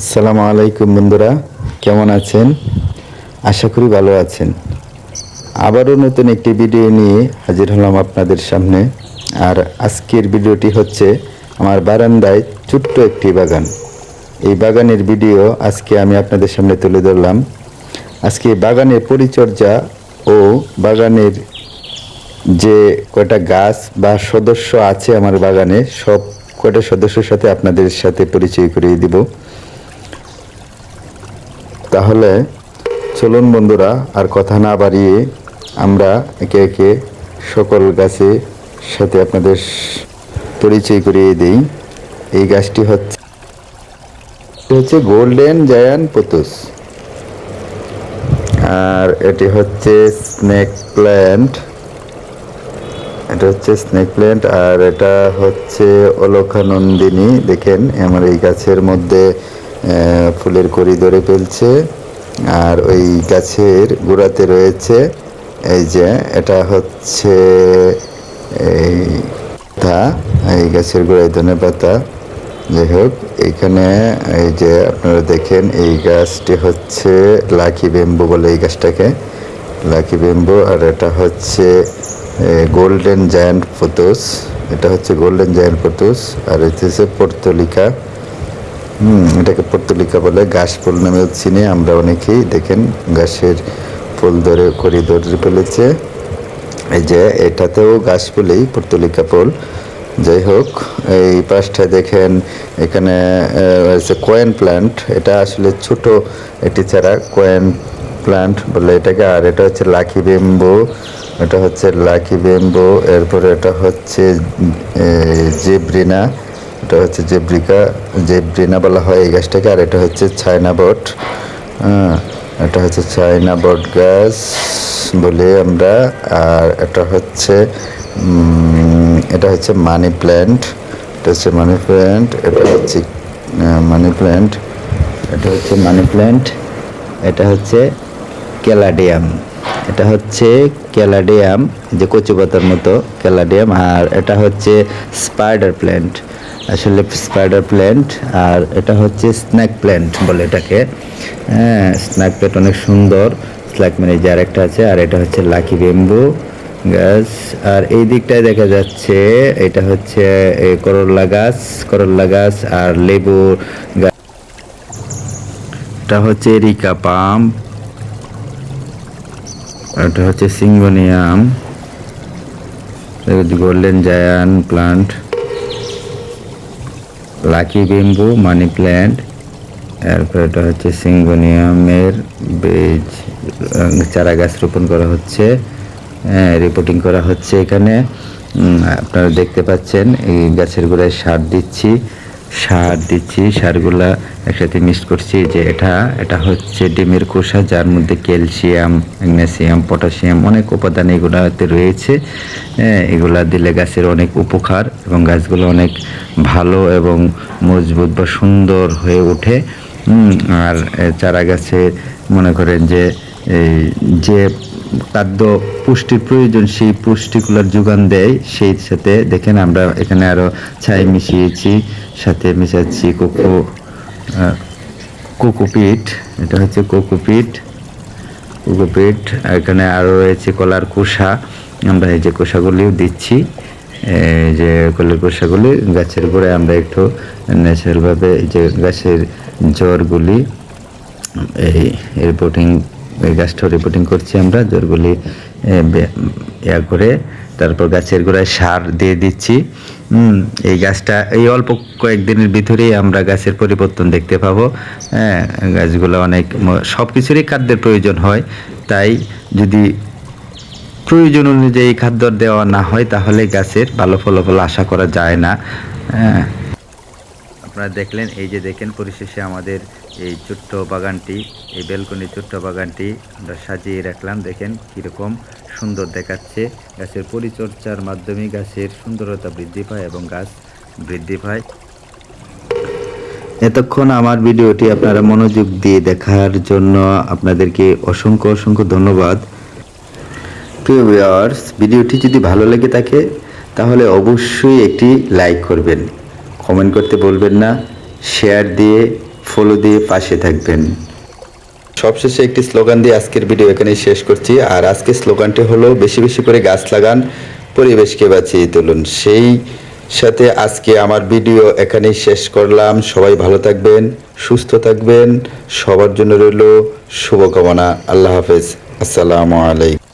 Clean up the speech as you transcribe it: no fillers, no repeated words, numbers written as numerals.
আসসালামু আলাইকুম বন্ধুরা, কেমন আছেন? আশা করি ভালো আছেন। আবারও নতুন একটি ভিডিও নিয়ে হাজির হলাম আপনাদের সামনে। আর আজকের ভিডিওটি হচ্ছে আমার বারান্দায় ছোট্ট একটি বাগান। এই বাগানের ভিডিও আজকে আমি আপনাদের সামনে তুলে ধরলাম। আজকে বাগানের পরিচর্যা ও বাগানের যে কয়টা গাছ বা সদস্য আছে আমার বাগানে, সব কয়টা সদস্যের সাথে আপনাদের সাথে পরিচয় করিয়ে দিব। তাহলে চলুন বন্ধুরা, আর কথা না বাড়িয়ে আমরা একে একে সকল গাছের সাথে আপনাদের পরিচয় করিয়ে দিই। এই গাছটি হচ্ছে গোল্ডেন জায়ান্ট পতুস, আর এটি হচ্ছে স্নেক প্ল্যান্ট। আর এটা হচ্ছে অলকানন্দিনী। দেখেন আমার এই গাছের মধ্যে ফুলের কড়ি ধরে ফেলছে। আর ওই গাছের গোড়াতে রয়েছে এই যে এটা হচ্ছে এই পাতা, এই গাছের গোড়ায় ধনে পাতা। যাই হোক, এইখানে এই যে আপনারা দেখেন এই গাছটি হচ্ছে লাকি ব্যাম্বু বলে এই গাছটাকে, লাকি ব্যাম্বু। আর এটা হচ্ছে গোল্ডেন জায়ান্ট পতুস, এটা হচ্ছে গোল্ডেন জায়ান্ট পতুস। আর এটা হচ্ছে পর্তুলিকা। এটাকে পর্তুলিকা বলে, ঘাস ফুল নামেও চিনি আমরা অনেকেই। দেখেন গাছের ফুল ধরে কড়ি ধরে ফেলেছে। এই যে এটাতেও গাছ ফুলেই পর্তুলিকা ফুল। যাই হোক, এই পাশটা দেখেন এখানে হচ্ছে কয়েন প্ল্যান্ট। এটা আসলে ছোট একটি চারা, কয়েন প্ল্যান্ট বলে এটাকে। আর এটা হচ্ছে লাকি ব্যাম্বু, এটা হচ্ছে লাকি ব্যাম্বু। এরপরে এটা হচ্ছে জেব্রিনা, এটা হচ্ছে জেব্রিনা বলা হয় এই গাছটাকে। আর এটা হচ্ছে চায়না বট, এটা হচ্ছে চায়না বট গাছ বলি আমরা। আর এটা হচ্ছে মানি প্ল্যান্ট, এটা হচ্ছে মানি প্ল্যান্ট। এটা হচ্ছে মানি প্ল্যান্ট, এটা হচ্ছে মানি প্ল্যান্ট। এটা হচ্ছে ক্যালাডিয়াম, এটা হচ্ছে ক্যালাডিয়াম, যে কচু পাতার মতো ক্যালাডিয়াম। আর এটা হচ্ছে স্পাইডার প্ল্যান্ট, আসলে স্পাইডার প্ল্যান্ট। আর এটা হচ্ছে স্নেক প্ল্যান্ট বলে এটাকে। হ্যাঁ, স্নেক প্ল্যান্ট অনেক সুন্দর। স্নেক মানে যার একটা আছে। আর এটা হচ্ছে লাকি ব্যাম্বু গাছ। আর এই দিকটায় দেখা যাচ্ছে এটা হচ্ছে করল্লা গাছ আর লেবু গাছ। এটা হচ্ছে এরিকা পাম, এটা হচ্ছে syngonium, golden giant plant, lucky bamboo, money plant. এরপর এটা হচ্ছে সিঙ্গোনিয়ামের বীজ, চারা গাছ রোপণ করা হচ্ছে, রিপোর্টিং করা হচ্ছে এখানে। আপনারা দেখতে পাচ্ছেন এই গাছের গোড়ায় সার দিচ্ছি, সারগুলা একসাথে মিক্স করছি। যে এটা হচ্ছে ডিমের খোসা, যার মধ্যে ক্যালসিয়াম, ম্যাগনেসিয়াম, পটাশিয়াম অনেক উপাদান এগুলাতে রয়েছে। এগুলা দিলে গাছের অনেক উপকার এবং গাছগুলো অনেক ভালো এবং মজবুত বা সুন্দর হয়ে ওঠে। আর চারা গাছে মনে করেন যে যে খাদ্য পুষ্টির প্রয়োজন সেই পুষ্টিগুলোর যোগান দেয়। সেই সাথে দেখেন আমরা এখানে আরো ছাই মিশিয়েছি, সাথে মিশাচ্ছি কোকোপিট, এটা হচ্ছে কোকোপিট। এখানে আরো রয়েছে কলার খোসা, আমরা এই যে খোসাগুলিও দিচ্ছি। যে কলার খোসাগুলি গাছের গোড়ায় আমরা একটু ন্যাচারালভাবে যে গাছের জড়গুলি রিপোর্টিং, এই গাছটা রিপোর্টিং করছি আমরা, জড়গুলি করে তারপর গাছের গোড়ায় সার দিয়ে দিচ্ছি। এই গাছটা এই অল্প কয়েকদিনের ভিতরেই আমরা গাছের পরিবর্তন দেখতে পাবো। হ্যাঁ, গাছগুলো অনেক সব কিছুরই খাদ্যের প্রয়োজন হয়, তাই যদি প্রয়োজন অনুযায়ী খাদ্য দেওয়া না হয় তাহলে গাছের ভালো ফলাফল আশা করা যায় না। হ্যাঁ, আপনারা দেখলেন, এই যে দেখেন পরিশেষে আমাদের এই ছোট্ট বাগানটি, এই ব্যালকনির ছোট্ট বাগানটি আমরা সাজিয়ে রাখলাম। দেখেন কীরকম সুন্দর দেখাচ্ছে। গাছের পরিচর্যার মাধ্যমে গাছের সুন্দরতা বৃদ্ধি পায় এবং গাছ বৃদ্ধি পায়। এতক্ষণ আমার ভিডিওটি আপনারা মনোযোগ দিয়ে দেখার জন্য আপনাদেরকে অসংখ্য ধন্যবাদ। প্রিয় ভিউয়ার্স, ভিডিওটি যদি ভালো লেগে থাকে তাহলে অবশ্যই একটি লাইক করবেন, কমেন্ট করতে বলবেন না, শেয়ার দিয়ে ফলো দিয়ে পাশে থাকবেন। সবশেষে একটি স্লোগান দিয়ে আজকের ভিডিও এখানেই শেষ করছি। আর আজকের স্লোগানটি হলো বেশি বেশি করে গাছ লাগান, পরিবেশকে বাঁচিয়ে তুলুন। সেই সাথে আজকে আমার ভিডিও এখানেই শেষ করলাম। সবাই ভালো থাকবেন, সুস্থ থাকবেন, সবার জন্য রইল শুভকামনা। আল্লাহ হাফেজ, আসসালামু আলাইকুম।